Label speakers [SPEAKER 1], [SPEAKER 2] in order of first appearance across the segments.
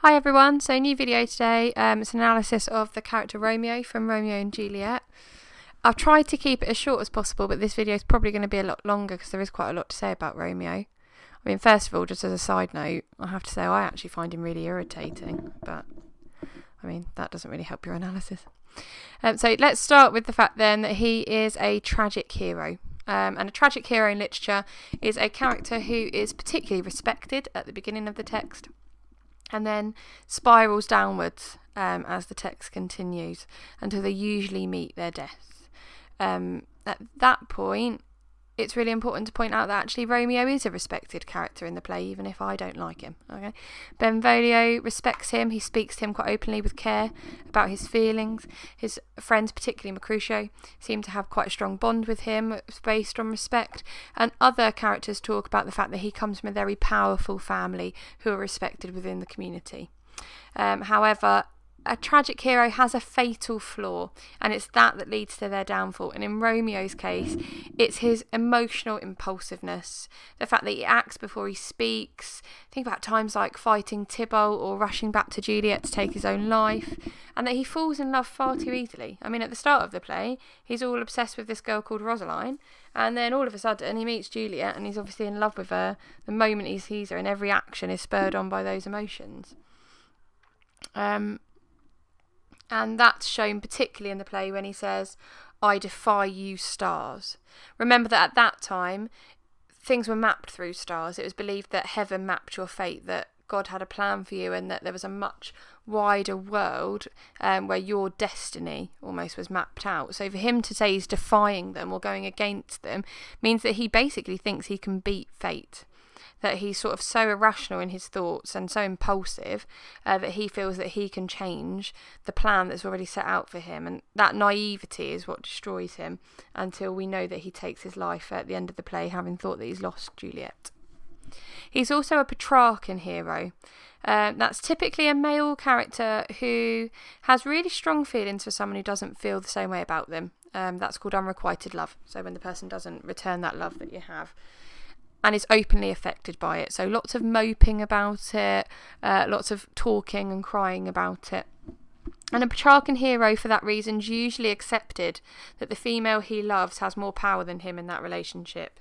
[SPEAKER 1] Hi everyone, so new video today. It's an analysis of the character Romeo from Romeo and Juliet. I've tried to keep it as short as possible, but this video is probably going to be a lot longer because there is quite a lot to say about Romeo. I mean, first of all, just as a side note, I have to say I actually find him really irritating, but I mean, that doesn't really help your analysis. So let's start with the fact then that he is a tragic hero. And a tragic hero in literature is a character who is particularly respected at the beginning of the text and then spirals downwards as the text continues until they usually meet their death. At that point, it's really important to point out that actually Romeo is a respected character in the play, even if I don't like him. Okay, Benvolio respects him. He speaks to him quite openly with care about his feelings. His friends, particularly Mercutio, seem to have quite a strong bond with him based on respect. And other characters talk about the fact that he comes from a very powerful family who are respected within the community. However, a tragic hero has a fatal flaw, and it's that leads to their downfall. And in Romeo's case, it's his emotional impulsiveness, the fact that he acts before he speaks. Think about times like fighting Tybalt or rushing back to Juliet to take his own life, and that he falls in love far too easily. I mean, at the start of the play, he's all obsessed with this girl called Rosaline, and then all of a sudden he meets Juliet and he's obviously in love with her the moment he sees her, and every action is spurred on by those emotions. And that's shown particularly in the play when he says, "I defy you, stars." Remember that at that time, things were mapped through stars. It was believed that heaven mapped your fate, that God had a plan for you, and that there was a much wider world where your destiny almost was mapped out. So for him to say he's defying them or going against them means that he basically thinks he can beat fate. That he's sort of so irrational in his thoughts and so impulsive that he feels that he can change the plan that's already set out for him. And that naivety is what destroys him until we know that he takes his life at the end of the play, having thought that he's lost Juliet. He's also a Petrarchan hero. That's typically a male character who has really strong feelings for someone who doesn't feel the same way about them. That's called unrequited love. So when the person doesn't return that love that you have, and is openly affected by it. So lots of moping about it, lots of talking and crying about it. And a Petrarchan hero, for that reason, is usually accepted that the female he loves has more power than him in that relationship,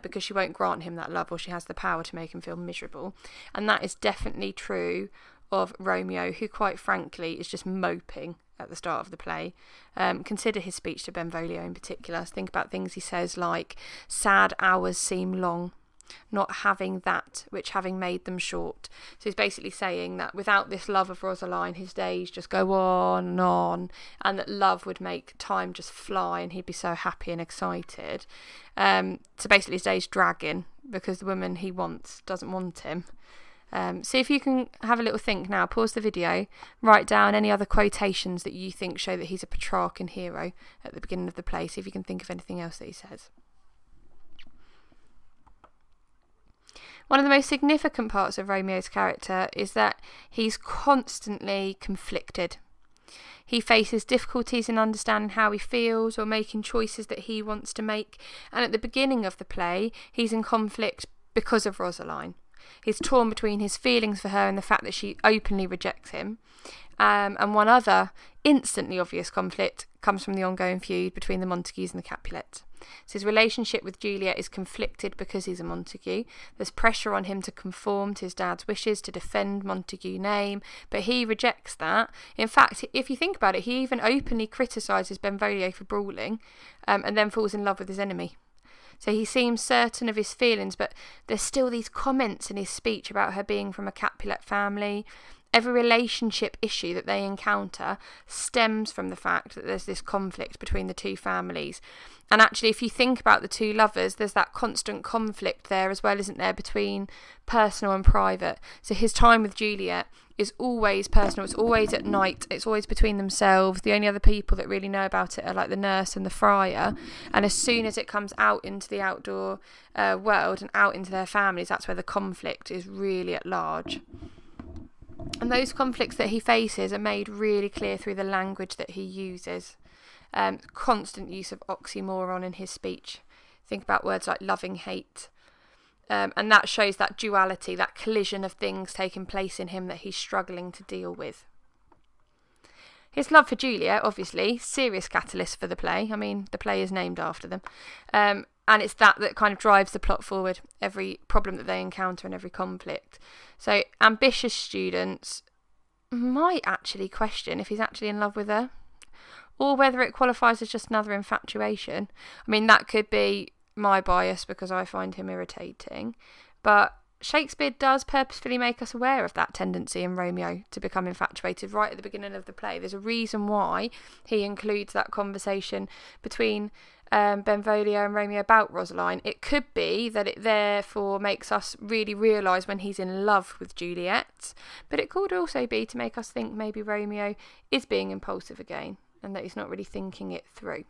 [SPEAKER 1] because she won't grant him that love, or she has the power to make him feel miserable. And that is definitely true of Romeo, who quite frankly is just moping at the start of the play. Consider his speech to Benvolio in particular. Think about things he says like, "Sad hours seem long, not having that which having made them short." So he's basically saying that without this love of Rosaline, his days just go on, and that love would make time just fly and he'd be so happy and excited. So basically his days dragging because the woman he wants doesn't want him. See if you can have a little think now. Pause the video, write down any other quotations that you think show that he's a Petrarchan hero at the beginning of the play. See if you can think of anything else that he says. One of the most significant parts of Romeo's character is that he's constantly conflicted. He faces difficulties in understanding how he feels or making choices that he wants to make. And at the beginning of the play, he's in conflict because of Rosaline. He's torn between his feelings for her and the fact that she openly rejects him. And one other instantly obvious conflict comes from the ongoing feud between the Montagues and the Capulets. So his relationship with Juliet is conflicted because he's a Montague. There's pressure on him to conform to his dad's wishes, to defend Montague name, but he rejects that. In fact, if you think about it, he even openly criticises Benvolio for brawling, and then falls in love with his enemy. So he seems certain of his feelings, but there's still these comments in his speech about her being from a Capulet family. Every relationship issue that they encounter stems from the fact that there's this conflict between the two families. And actually, if you think about the two lovers, there's that constant conflict there as well, isn't there, between personal and private. So his time with Juliet is always personal. It's always at night. It's always between themselves. The only other people that really know about it are like the nurse and the friar. And as soon as it comes out into the outdoor world and out into their families, that's where the conflict is really at large. And those conflicts that he faces are made really clear through the language that he uses. Constant use of oxymoron in his speech. Think about words like loving hate. And that shows that duality, that collision of things taking place in him that he's struggling to deal with. His love for Juliet, obviously, serious catalyst for the play. I mean, the play is named after them. And it's that kind of drives the plot forward, every problem that they encounter and every conflict. So ambitious students might actually question if he's actually in love with her, or whether it qualifies as just another infatuation. I mean, that could be my bias because I find him irritating, but Shakespeare does purposefully make us aware of that tendency in Romeo to become infatuated right at the beginning of the play. There's a reason why he includes that conversation between Benvolio and Romeo about Rosaline. It could be that it therefore makes us really realise when he's in love with Juliet, but it could also be to make us think maybe Romeo is being impulsive again and that he's not really thinking it through.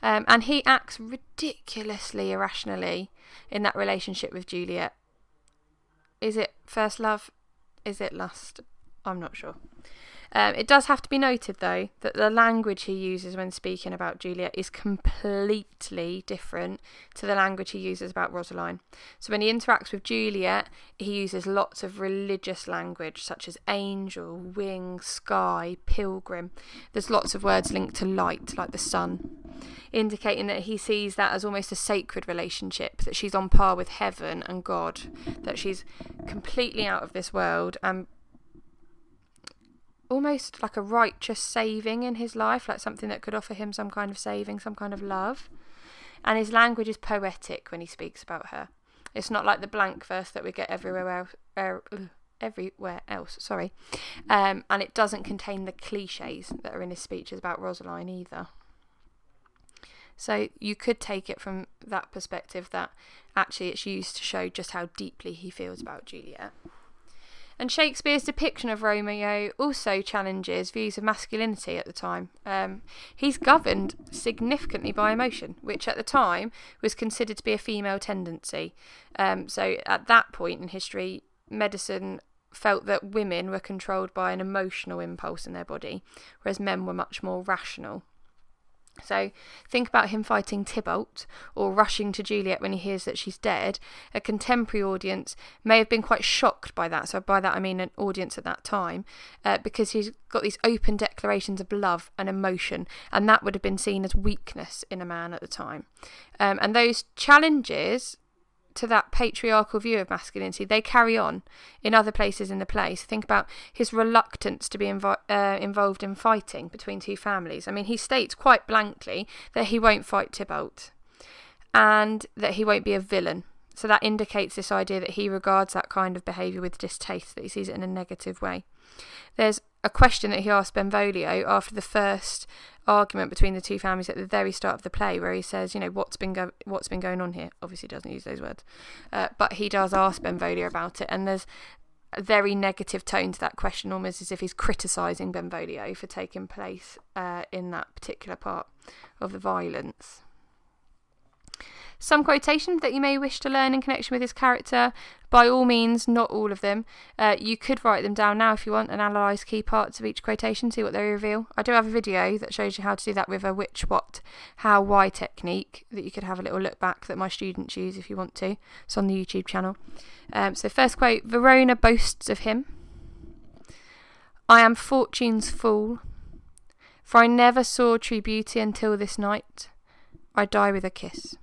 [SPEAKER 1] And he acts ridiculously irrationally in that relationship with Juliet. Is it first love? Is it lust? I'm not sure. It does have to be noted, though, that the language he uses when speaking about Juliet is completely different to the language he uses about Rosaline. So when he interacts with Juliet, he uses lots of religious language, such as angel, wing, sky, pilgrim. There's lots of words linked to light, like the sun, indicating that he sees that as almost a sacred relationship, that she's on par with heaven and God, that she's completely out of this world and almost like a righteous saving in his life, like something that could offer him some kind of saving, some kind of love. And his language is poetic when he speaks about her. It's not like the blank verse that we get everywhere else. And it doesn't contain the cliches that are in his speeches about Rosaline either. So you could take it from that perspective, that actually it's used to show just how deeply he feels about Juliet. And Shakespeare's depiction of Romeo also challenges views of masculinity at the time. He's governed significantly by emotion, which at the time was considered to be a female tendency. So at that point in history, medicine felt that women were controlled by an emotional impulse in their body, whereas men were much more rational. So think about him fighting Tybalt or rushing to Juliet when he hears that she's dead. A contemporary audience may have been quite shocked by that. So by that I mean an audience at that time, because he's got these open declarations of love and emotion, and that would have been seen as weakness in a man at the time. And those challenges to that patriarchal view of masculinity, they carry on in other places in the play. So think about his reluctance to be involved in fighting between two families. I mean, he states quite blankly that he won't fight Tybalt and that he won't be a villain. So that indicates this idea that he regards that kind of behaviour with distaste, that he sees it in a negative way. There's a question that he asked Benvolio after the first argument between the two families at the very start of the play, where he says, you know, what's been going on here. Obviously he doesn't use those words, but he does ask Benvolio about it, and there's a very negative tone to that question, almost as if he's criticising Benvolio for taking place in that particular part of the violence. Some quotations that you may wish to learn in connection with his character, by all means, not all of them. You could write them down now if you want and analyse key parts of each quotation, see what they reveal. I do have a video that shows you how to do that with a which, what, how, why technique that you could have a little look back that my students use if you want to. It's on the YouTube channel. So first quote, Verona boasts of him. I am fortune's fool, for I never saw true beauty until this night. I die with a kiss.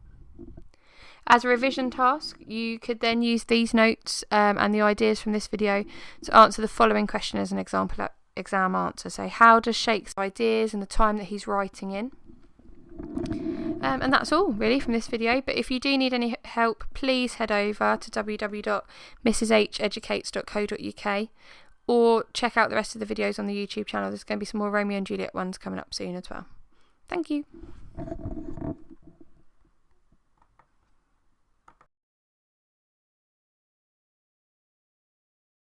[SPEAKER 1] As a revision task, you could then use these notes and the ideas from this video to answer the following question as an example exam answer. So how does Shakespeare's ideas and the time that he's writing in? And that's all really from this video, but if you do need any help, please head over to www.mrsheducates.co.uk or check out the rest of the videos on the YouTube channel. There's going to be some more Romeo and Juliet ones coming up soon as well. Thank you.